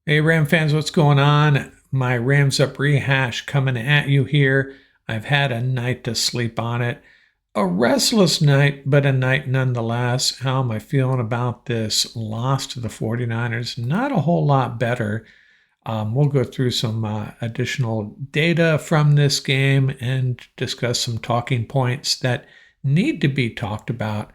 Hey, Ram fans, what's going on? My Rams Up Rehash coming at you here. I've had a night to sleep on it. A restless night, but a night nonetheless. How am I feeling about this loss to the 49ers? Not a whole lot better. We'll go through some additional data from this game and discuss some talking points that need to be talked about.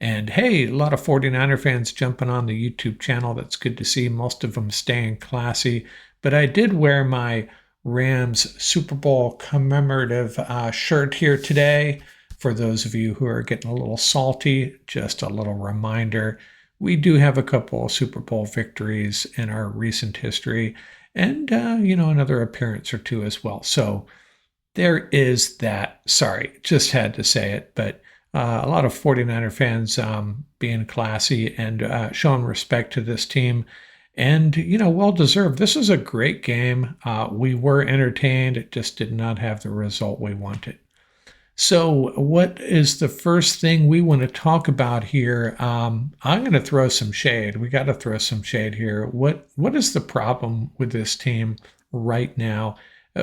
And hey, a lot of 49er fans jumping on the YouTube channel. That's good to see. Most of them staying classy. But I did wear my Rams Super Bowl commemorative shirt here today. For those of you who are getting a little salty, just a little reminder. We do have a couple of Super Bowl victories in our recent history and, another appearance or two as well. So there is that. Sorry, just had to say it. But a lot of 49er fans being classy and showing respect to this team. And, well deserved. This is a great game. We were entertained. It just did not have the result we wanted. So, what is the first thing we want to talk about here? I'm going to throw some shade. We got to throw some shade here. What is the problem with this team right now?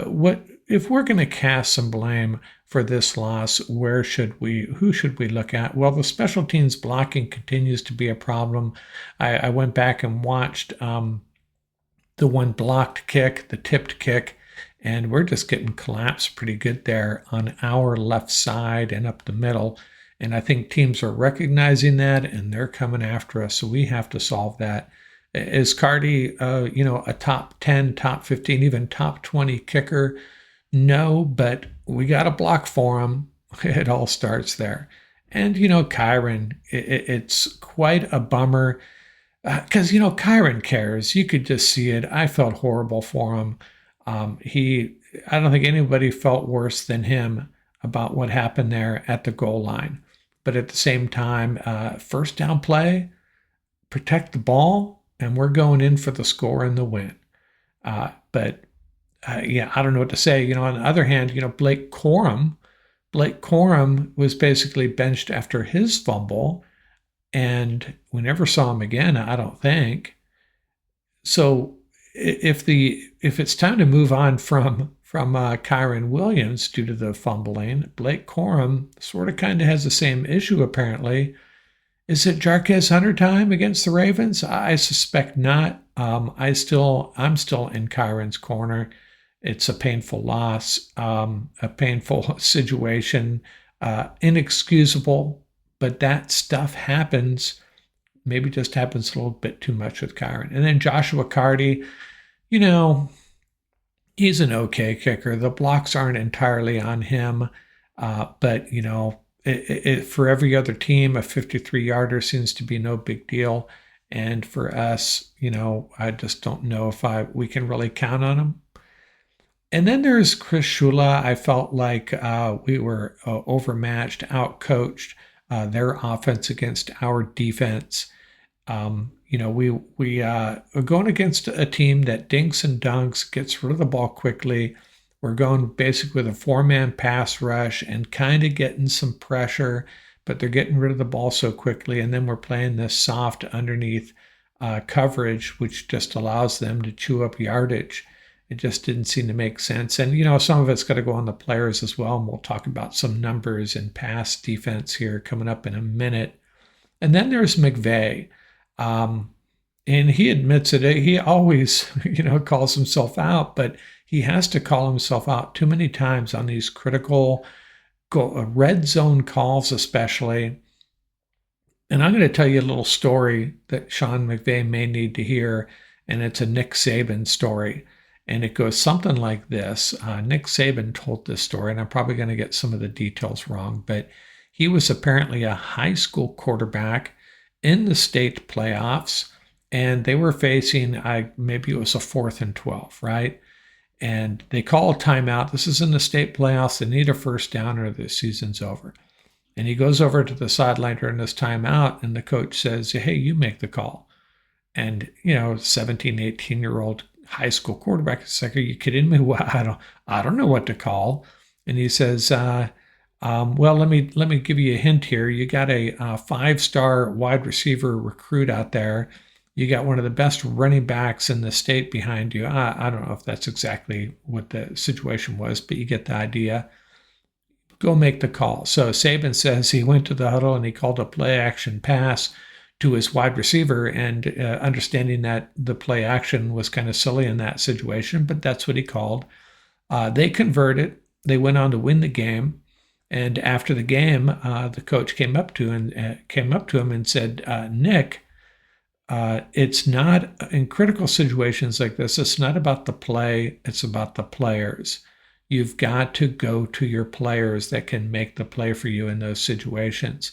What if we're going to cast some blame for this loss? Who should we look at? Well, the special teams blocking continues to be a problem. I went back and watched the one blocked kick, the tipped kick. And we're just getting collapsed pretty good there on our left side and up the middle. And I think teams are recognizing that and they're coming after us. So we have to solve that. Is Cardi, a top 10, top 15, even top 20 kicker? No, but we got a block for him. It all starts there. And, Kyron, it's quite a bummer because, Kyron cares. You could just see it. I felt horrible for him. I don't think anybody felt worse than him about what happened there at the goal line. But at the same time, first down play, protect the ball, and we're going in for the score and the win. But I don't know what to say. On the other hand, Blake Corum was basically benched after his fumble, and we never saw him again, I don't think. So if it's time to move on from Kyron Williams due to the fumbling, Blake Corum sort of kind of has the same issue apparently. Is it Jarquez Hunter time against the Ravens? I suspect not. I'm still in Kyron's corner. It's a painful loss, a painful situation, inexcusable, but that stuff happens. Maybe just happens a little bit too much with Kyron. And then Joshua Cardi, he's an okay kicker. The blocks aren't entirely on him, but, for every other team, a 53-yarder seems to be no big deal. And for us, I just don't know if we can really count on him. And then there's Chris Shula. I felt like we were overmatched, outcoached. Their offense against our defense. We are going against a team that dinks and dunks, gets rid of the ball quickly. We're going basically with a four-man pass rush and kind of getting some pressure, but they're getting rid of the ball so quickly. And then we're playing this soft underneath coverage, which just allows them to chew up yardage. It just didn't seem to make sense. And, some of it's got to go on the players as well. And we'll talk about some numbers in pass defense here coming up in a minute. And then there's McVay. And he admits it. He always, calls himself out, but he has to call himself out too many times on these critical red zone calls, especially. And I'm going to tell you a little story that Sean McVay may need to hear, and it's a Nick Saban story. And it goes something like this. Nick Saban told this story, and I'm probably going to get some of the details wrong, but he was apparently a high school quarterback in the state playoffs, and they were facing, maybe it was a 4th and 12, right? And they call a timeout. This is in the state playoffs. They need a first down or the season's over. And he goes over to the sideline during this timeout, and the coach says, hey, you make the call. And, 17, 18-year-old high school quarterback is like, are you kidding me? Well, I don't know what to call. And he says, well, let me give you a hint here. You got a 5-star wide receiver recruit out there You got one of the best running backs in the state behind you. I don't know if that's exactly what the situation was, but you get the idea. Go make the call. So Saban says he went to the huddle and he called a play action pass to his wide receiver, and understanding that the play action was kind of silly in that situation, but that's what he called. They converted. They went on to win the game. And after the game, the coach came up to him and said, "Nick, it's not in critical situations like this. It's not about the play. It's about the players. You've got to go to your players that can make the play for you in those situations."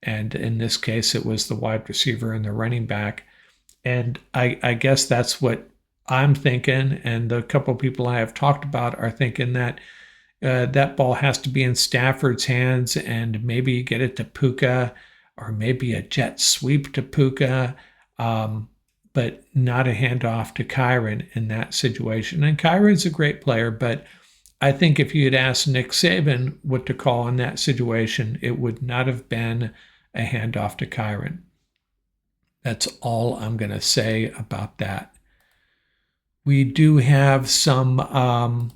And in this case, it was the wide receiver and the running back. And I guess that's what I'm thinking. And the couple of people I have talked about are thinking that that ball has to be in Stafford's hands, and maybe you get it to Puka, or maybe a jet sweep to Puka, but not a handoff to Kyron in that situation. And Kyron's a great player, but I think if you had asked Nick Saban what to call in that situation, it would not have been a handoff to Kyron. That's all I'm going to say about that. We do have some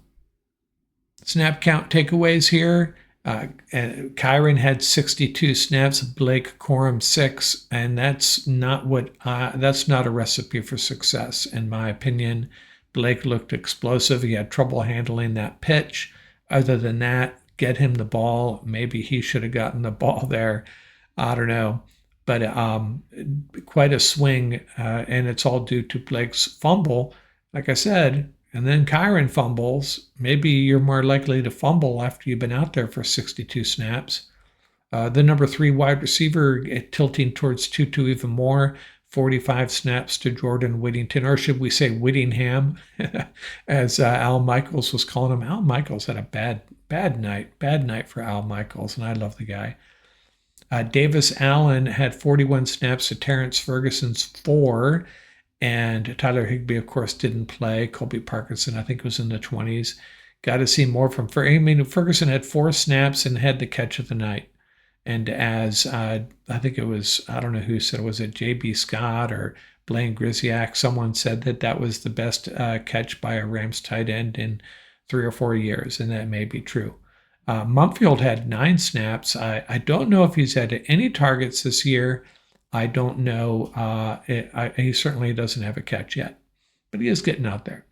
snap count takeaways here. Kyron had 62 snaps, Blake Corum 6, and that's not a recipe for success, in my opinion. Blake looked explosive. He had trouble handling that pitch. Other than that, get him the ball. Maybe he should have gotten the ball there. I don't know. But quite a swing, and it's all due to Blake's fumble, like I said. And then Kyron fumbles. Maybe you're more likely to fumble after you've been out there for 62 snaps. The number 3 wide receiver tilting towards Tutu even more. 45 snaps to Jordan Whittington, or should we say Whittingham, as Al Michaels was calling him. Al Michaels had a bad night for Al Michaels, and I love the guy. Davis Allen had 41 snaps to Terrence Ferguson's 4, and Tyler Higbee, of course, didn't play. Colby Parkinson, I think, was in the 20s. Got to see more from Ferguson had 4 snaps and had the catch of the night. And as I think it was, I don't know who said, was it J.B. Scott or Blaine Grisiak? Someone said that was the best catch by a Rams tight end in 3 or 4 years, and that may be true. Mumfield had 9 snaps. I don't know if he's had any targets this year. I don't know. He certainly doesn't have a catch yet, but he is getting out there.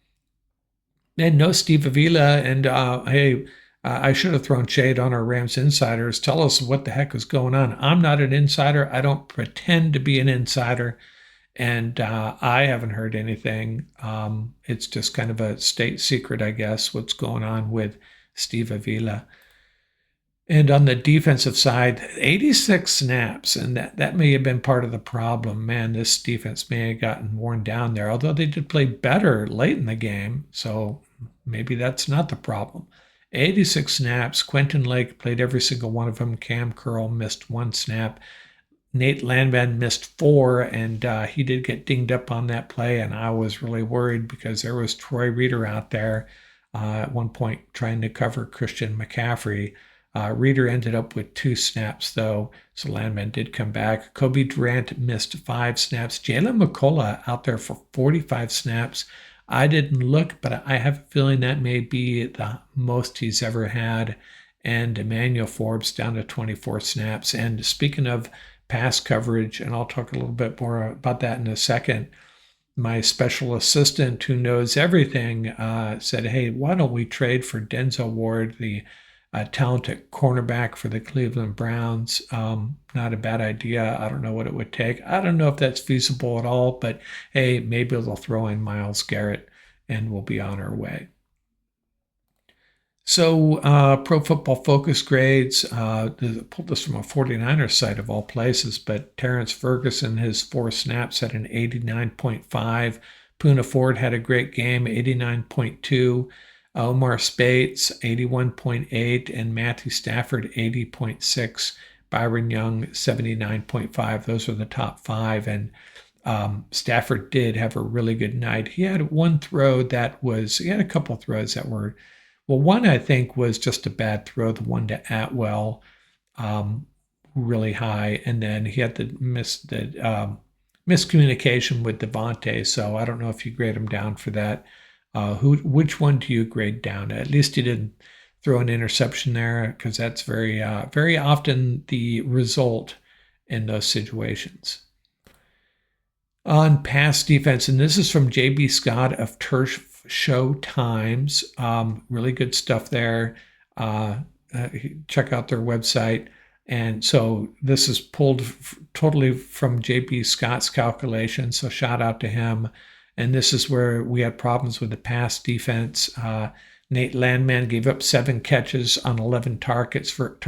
And no Steve Avila. And hey, I should have thrown shade on our Rams insiders. Tell us what the heck is going on. I'm not an insider. I don't pretend to be an insider. And I haven't heard anything. It's just kind of a state secret, I guess, what's going on with Steve Avila. And on the defensive side, 86 snaps, and that may have been part of the problem. Man, this defense may have gotten worn down there, although they did play better late in the game, so maybe that's not the problem. 86 snaps. Quentin Lake played every single one of them. Cam Curl missed 1 snap. Nate Landman missed 4, and he did get dinged up on that play, and I was really worried because there was Troy Reeder out there at one point trying to cover Christian McCaffrey. Reeder ended up with 2 snaps, though, so Landman did come back. Kobe Durant missed 5 snaps. Jalen McCullough out there for 45 snaps. I didn't look, but I have a feeling that may be the most he's ever had. And Emmanuel Forbes down to 24 snaps. And speaking of pass coverage, and I'll talk a little bit more about that in a second, my special assistant who knows everything said, hey, why don't we trade for Denzel Ward, the talented cornerback for the Cleveland Browns? Not a bad idea. I don't know what it would take. I don't know if that's feasible at all, but hey, maybe they'll throw in Myles Garrett and we'll be on our way. So Pro Football Focus grades, pulled this from a 49ers site of all places, but Terrence Ferguson, his 4 snaps, had an 89.5. Poona Ford had a great game, 89.2. Omar Spates, 81.8, and Matthew Stafford, 80.6. Byron Young, 79.5. Those are the top 5, and Stafford did have a really good night. He had one throw he had a couple throws that were, well, one I think was just a bad throw, the one to Atwell, really high, and then he had the miss that miscommunication with Devontae. So I don't know if you grade him down for that. Which one do you grade down? At least he didn't throw an interception there, because that's very often the result in those situations. On pass defense, and this is from JB Scott of Turf Show Times. Really good stuff there. Check out their website. And so this is pulled totally from JB Scott's calculation. So shout out to him. And this is where we had problems with the pass defense. Nate Landman gave up 7 catches on 11 targets for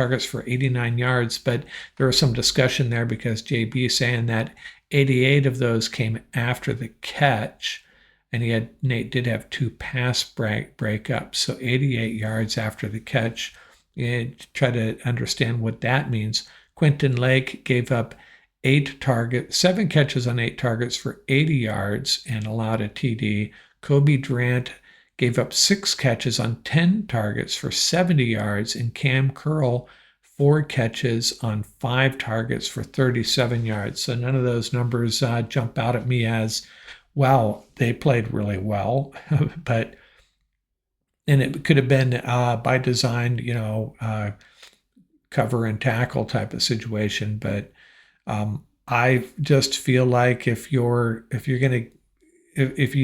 89 yards. But there was some discussion there because JB is saying that 88 of those came after the catch. And Nate did have 2 pass breakups. So 88 yards after the catch. Try to understand what that means. Quentin Lake gave up 7 catches on 8 targets for 80 yards and allowed a TD. Kobe Durant gave up 6 catches on 10 targets for 70 yards, and Cam Curl 4 catches on 5 targets for 37 yards. So none of those numbers jump out at me as, wow, they played really well. And it could have been by design, cover and tackle type of situation. But I just feel like if you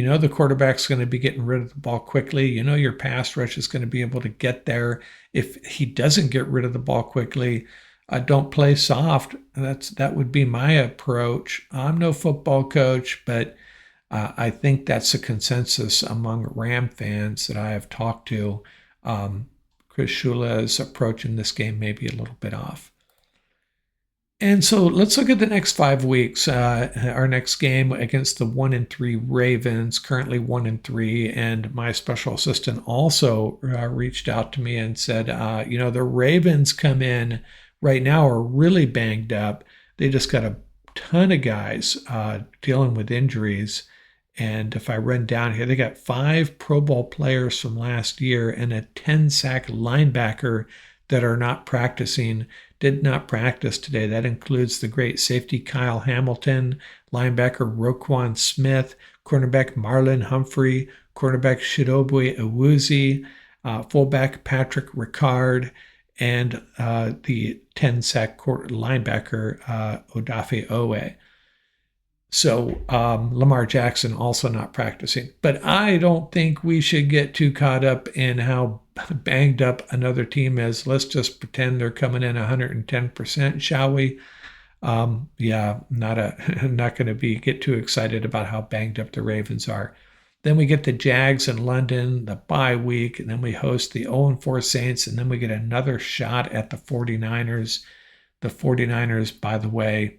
know the quarterback's going to be getting rid of the ball quickly, your pass rush is going to be able to get there. If he doesn't get rid of the ball quickly, don't play soft. That would be my approach. I'm no football coach, but I think that's a consensus among Ram fans that I have talked to. Chris Shula's approach in this game may be a little bit off. And so let's look at the next 5 weeks. Our next game against the 1-3 Ravens, currently 1-3. And my special assistant also reached out to me and said, the Ravens come in right now are really banged up. They just got a ton of guys dealing with injuries. And if I run down here, they got 5 Pro Bowl players from last year and a 10-sack linebacker that are not practicing, did not practice today. That includes the great safety Kyle Hamilton, linebacker Roquan Smith, cornerback Marlon Humphrey, cornerback Chidobe Awuzie, fullback Patrick Ricard, and the 10-sack linebacker Odafe Owe. So Lamar Jackson also not practicing. But I don't think we should get too caught up in how banged up another team is. Let's just pretend they're coming in 110%, shall we? Not going to get too excited about how banged up the Ravens are. Then we get the Jags in London, the bye week, and then we host the 0-4 Saints, and then we get another shot at the 49ers. The 49ers, by the way,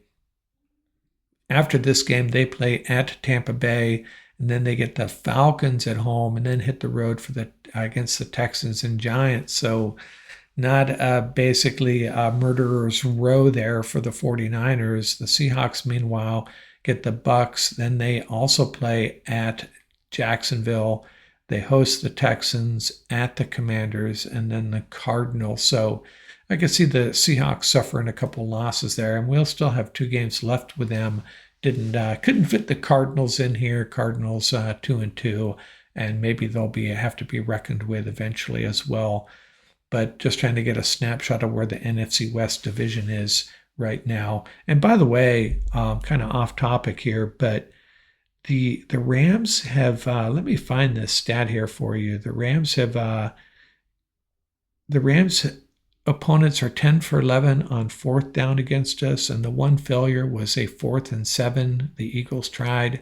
after this game, they play at Tampa Bay, and then they get the Falcons at home, and then hit the road against the Texans and Giants. So not basically a murderer's row there for the 49ers. The Seahawks, meanwhile, get the Bucks. Then they also play at Jacksonville. They host the Texans, at the Commanders, and then the Cardinals. So I can see the Seahawks suffering a couple losses there, and we'll still have 2 games left with them. Couldn't fit the Cardinals in here. Cardinals 2-2, and maybe they'll have to be reckoned with eventually as well. But just trying to get a snapshot of where the NFC West division is right now. And by the way, kind of off topic here, but the Rams have. Let me find this stat here for you. The Rams opponents are 10 for 11 on 4th down against us, and the one failure was a 4th and 7 the Eagles tried.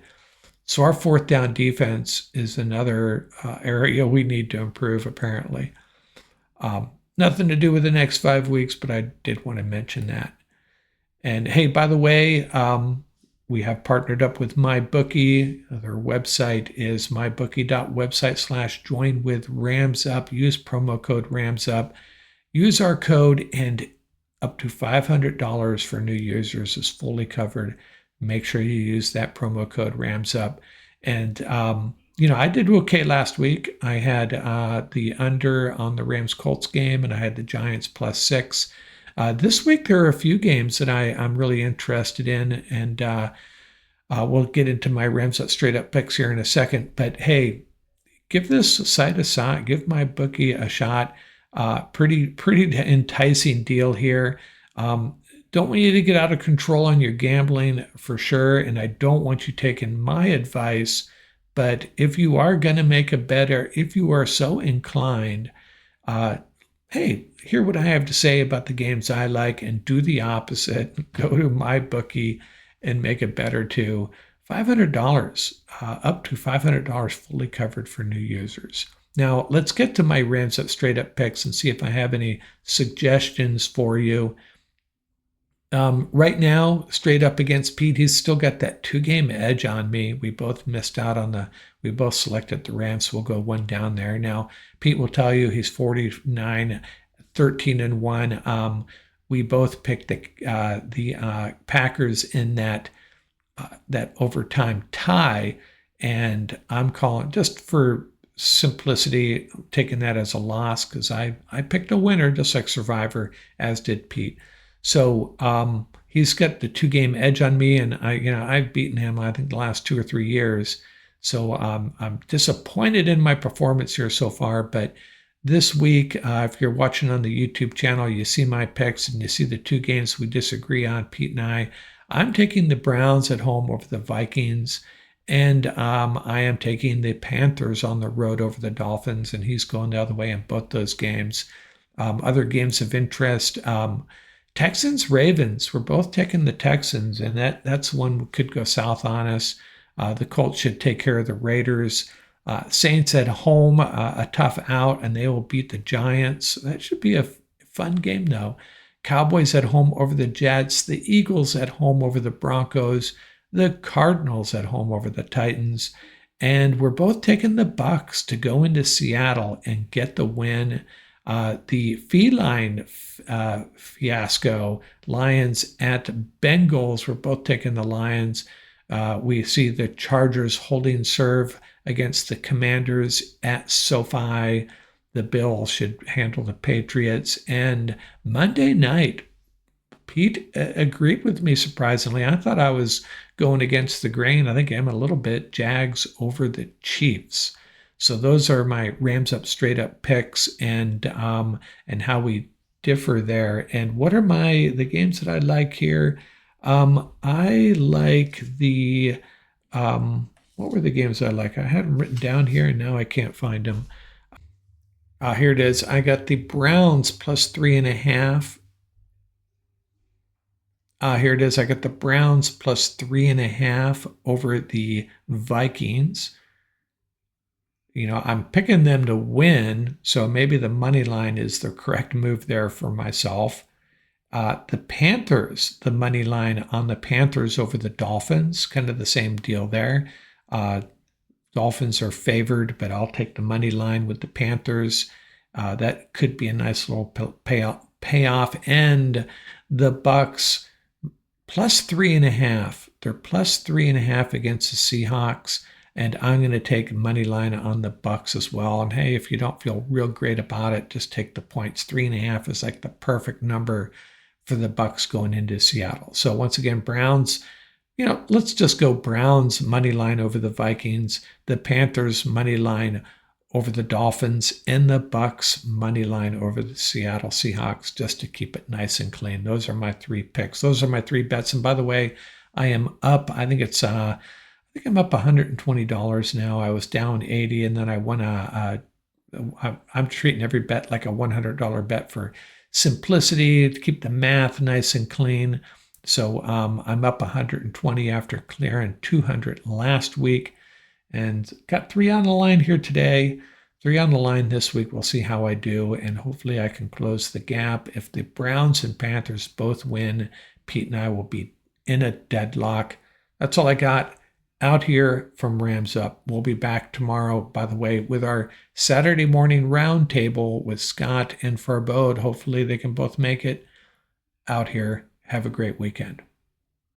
So our 4th down defense is another area we need to improve, apparently. Nothing to do with the next 5 weeks, but I did want to mention that. And hey, by the way, we have partnered up with MyBookie. Their website is mybookie.website/joinwithRamsUp. Use promo code RAMSUP. Use our code, and up to $500 for new users is fully covered. Make sure you use that promo code RAMSUP. And, I did okay last week. I had the under on the Rams-Colts game, and I had the Giants +6. This week, there are a few games that I'm really interested in, and We'll get into my Rams Up Straight Up picks here in a second. But hey, give this site a shot. Give my bookie a shot. Pretty enticing deal here. Don't want you to get out of control on your gambling for sure, and I don't want you taking my advice. But if you are going to make a bet, or if you are so inclined, hey, hear what I have to say about the games I like and do the opposite. Go to my bookie and make a bet or two. $500, up to $500 fully covered for new users. Now, let's get to my Rams Up Straight Up picks and see if I have any suggestions for you. Right now, straight up against Pete, he's still got that 2-game edge on me. We both missed out on we both selected the Rams, so we'll go one down there. Now, Pete will tell you he's 49, 13-1. We both picked the Packers in that overtime tie, and I'm calling, just for simplicity, taking that as a loss because I picked a winner just like Survivor, as did Pete. So he's got the 2-game edge on me, and I've beaten him, I think, the last 2 or 3 years. So I'm disappointed in my performance here so far. But this week, if you're watching on the YouTube channel, you see my picks and you see the 2 games we disagree on, Pete and I. I'm taking the Browns at home over the Vikings, and I am taking the Panthers on the road over the Dolphins, and he's going the other way in both those games. Other games of interest. Texans, Ravens. We're both taking the Texans, and that's one that could go south on us. The Colts should take care of the Raiders. Saints at home, a tough out, and they will beat the Giants. That should be a fun game, though. Cowboys at home over the Jets. The Eagles at home over the Broncos. The Cardinals at home over the Titans. And we're both taking the Bucs to go into Seattle and get the win. The feline fiasco, Lions at Bengals, we're both taking the Lions. We see the Chargers holding serve against the Commanders at SoFi. The Bills should handle the Patriots. And Monday night, Pete agreed with me, surprisingly. I thought I was going against the grain. I think I'm a little bit. Jags over the Chiefs. So those are my Rams Up Straight Up picks, and how we differ there. And what are the games that I like here? I like the what were the games I like? I had them written down here, and now I can't find them. Here it is. I got the Browns plus 3.5. Here it is. I got the Browns plus 3.5 over the Vikings. I'm picking them to win, so maybe the money line is the correct move there for myself. The Panthers, the money line on the Panthers over the Dolphins, kind of the same deal there. Dolphins are favored, but I'll take the money line with the Panthers. That could be a nice little payoff. And the Bucs plus 3.5. They're plus 3.5 against the Seahawks. And I'm going to take money line on the Bucs as well. And hey, if you don't feel real great about it, just take the points. 3.5 is like the perfect number for the Bucs going into Seattle. So once again, Browns, let's just go Browns money line over the Vikings, the Panthers money line over the Dolphins, and the Bucs money line over the Seattle Seahawks, just to keep it nice and clean. Those are my 3 picks. Those are my 3 bets. And by the way, I am up. I think I'm up $120 now. I was down 80, and then I won I'm treating every bet like a $100 bet for simplicity, to keep the math nice and clean. So I'm up 120 after clearing 200 last week, and got 3 on the line here today. 3 on the line this week. We'll see how I do, and hopefully I can close the gap. If the Browns and Panthers both win, Pete and I will be in a deadlock. That's all I got out here from Rams Up. We'll be back tomorrow, by the way, with our Saturday morning roundtable with Scott and Farbode. Hopefully they can both make it out here. Have a great weekend.